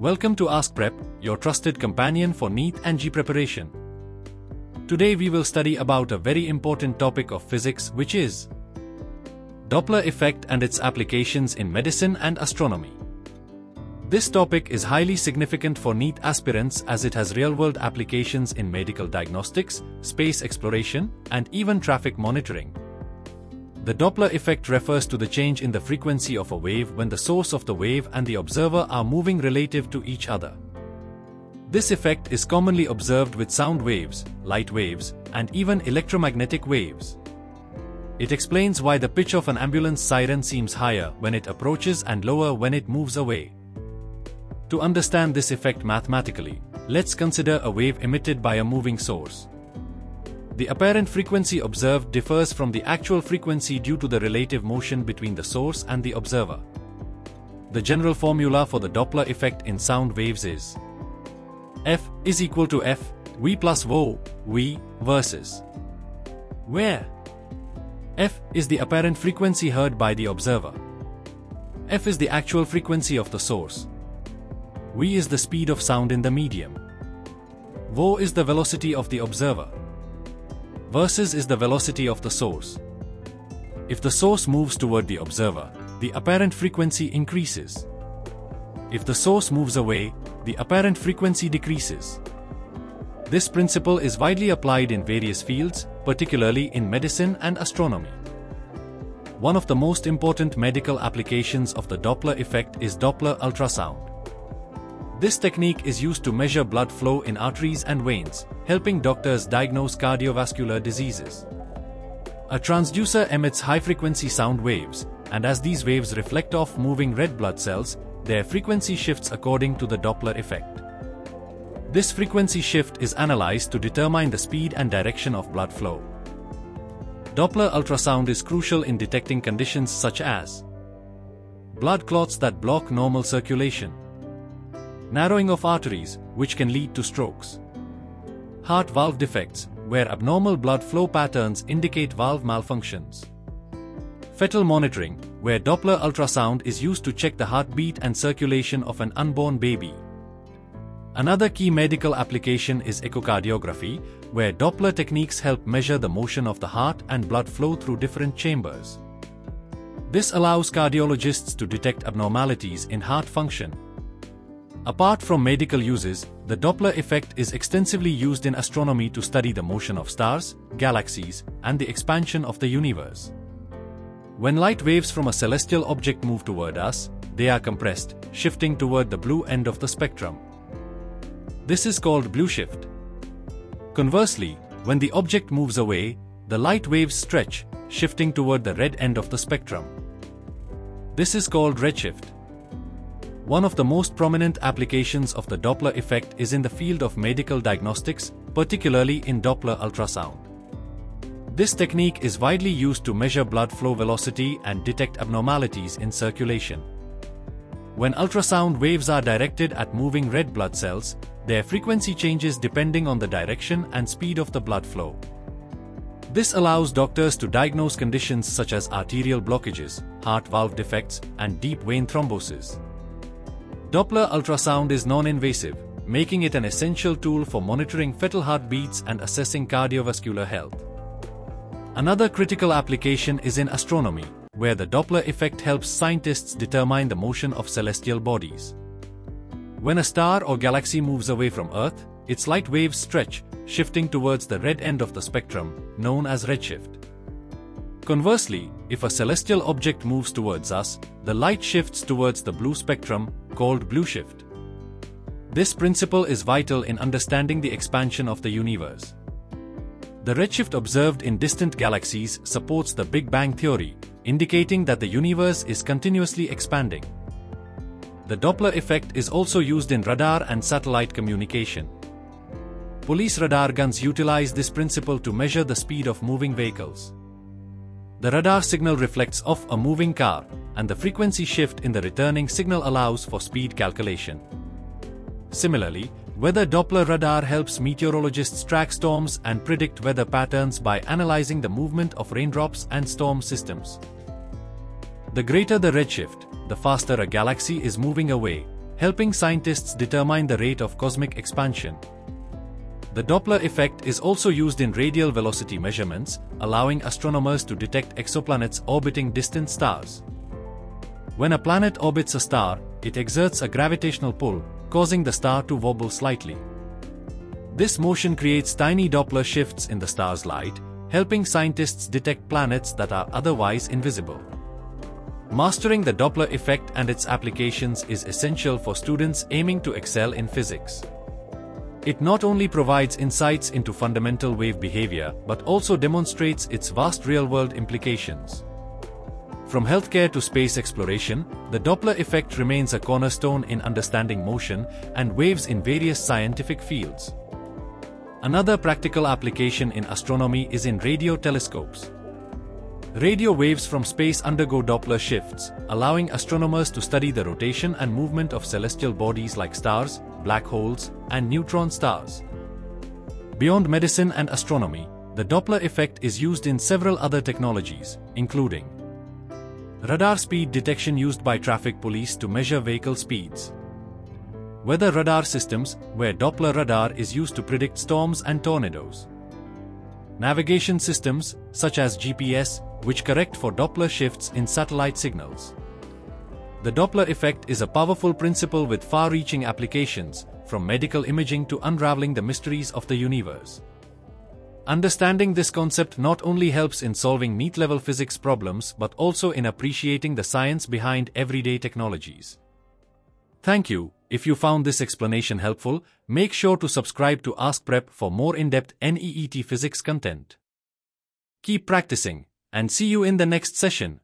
Welcome to AskPrep, your trusted companion for NEET and JEE preparation. Today we will study about a very important topic of physics, which is Doppler effect and its applications in medicine and astronomy. This topic is highly significant for NEET aspirants as it has real-world applications in medical diagnostics, space exploration, and even traffic monitoring. The Doppler effect refers to the change in the frequency of a wave when the source of the wave and the observer are moving relative to each other. This effect is commonly observed with sound waves, light waves, and even electromagnetic waves. It explains why the pitch of an ambulance siren seems higher when it approaches and lower when it moves away. To understand this effect mathematically, let's consider a wave emitted by a moving source. The apparent frequency observed differs from the actual frequency due to the relative motion between the source and the observer. The general formula for the Doppler effect in sound waves is F is equal to F, V plus V, V versus where F is the apparent frequency heard by the observer. F is the actual frequency of the source. V is the speed of sound in the medium. V is the velocity of the observer. Versus is the velocity of the source. If the source moves toward the observer, the apparent frequency increases. If the source moves away, the apparent frequency decreases. This principle is widely applied in various fields, particularly in medicine and astronomy. One of the most important medical applications of the Doppler effect is Doppler ultrasound. This technique is used to measure blood flow in arteries and veins, helping doctors diagnose cardiovascular diseases. A transducer emits high-frequency sound waves, and as these waves reflect off moving red blood cells, their frequency shifts according to the Doppler effect. This frequency shift is analyzed to determine the speed and direction of blood flow. Doppler ultrasound is crucial in detecting conditions such as blood clots that block normal circulation, narrowing of arteries, which can lead to strokes, heart valve defects, where abnormal blood flow patterns indicate valve malfunctions, fetal monitoring, where Doppler ultrasound is used to check the heartbeat and circulation of an unborn baby. Another key medical application is echocardiography, where Doppler techniques help measure the motion of the heart and blood flow through different chambers. This allows cardiologists to detect abnormalities in heart function. Apart from medical uses, the Doppler effect is extensively used in astronomy to study the motion of stars, galaxies, and the expansion of the universe. When light waves from a celestial object move toward us, they are compressed, shifting toward the blue end of the spectrum. This is called blue shift. Conversely, when the object moves away, the light waves stretch, shifting toward the red end of the spectrum. This is called redshift. One of the most prominent applications of the Doppler effect is in the field of medical diagnostics, particularly in Doppler ultrasound. This technique is widely used to measure blood flow velocity and detect abnormalities in circulation. When ultrasound waves are directed at moving red blood cells, their frequency changes depending on the direction and speed of the blood flow. This allows doctors to diagnose conditions such as arterial blockages, heart valve defects, and deep vein thrombosis. Doppler ultrasound is non-invasive, making it an essential tool for monitoring fetal heartbeats and assessing cardiovascular health. Another critical application is in astronomy, where the Doppler effect helps scientists determine the motion of celestial bodies. When a star or galaxy moves away from Earth, its light waves stretch, shifting towards the red end of the spectrum, known as redshift. Conversely, if a celestial object moves towards us, the light shifts towards the blue spectrum, called blue shift. This principle is vital in understanding the expansion of the universe. The redshift observed in distant galaxies supports the Big Bang theory, indicating that the universe is continuously expanding. The Doppler effect is also used in radar and satellite communication. Police radar guns utilize this principle to measure the speed of moving vehicles. The radar signal reflects off a moving car, and the frequency shift in the returning signal allows for speed calculation. Similarly, weather Doppler radar helps meteorologists track storms and predict weather patterns by analyzing the movement of raindrops and storm systems. The greater the redshift, the faster a galaxy is moving away, helping scientists determine the rate of cosmic expansion. The Doppler effect is also used in radial velocity measurements, allowing astronomers to detect exoplanets orbiting distant stars. When a planet orbits a star, it exerts a gravitational pull, causing the star to wobble slightly. This motion creates tiny Doppler shifts in the star's light, helping scientists detect planets that are otherwise invisible. Mastering the Doppler effect and its applications is essential for students aiming to excel in physics. It not only provides insights into fundamental wave behavior, but also demonstrates its vast real-world implications. From healthcare to space exploration, the Doppler effect remains a cornerstone in understanding motion and waves in various scientific fields. Another practical application in astronomy is in radio telescopes. Radio waves from space undergo Doppler shifts, allowing astronomers to study the rotation and movement of celestial bodies like stars, black holes, and neutron stars. Beyond medicine and astronomy, the Doppler effect is used in several other technologies, including radar speed detection used by traffic police to measure vehicle speeds, weather radar systems, where Doppler radar is used to predict storms and tornadoes, navigation systems, such as GPS, which correct for Doppler shifts in satellite signals. The Doppler effect is a powerful principle with far-reaching applications, from medical imaging to unraveling the mysteries of the universe. Understanding this concept not only helps in solving NEET-level physics problems but also in appreciating the science behind everyday technologies. Thank you. If you found this explanation helpful, make sure to subscribe to AskPrep for more in-depth NEET physics content. Keep practicing, and see you in the next session.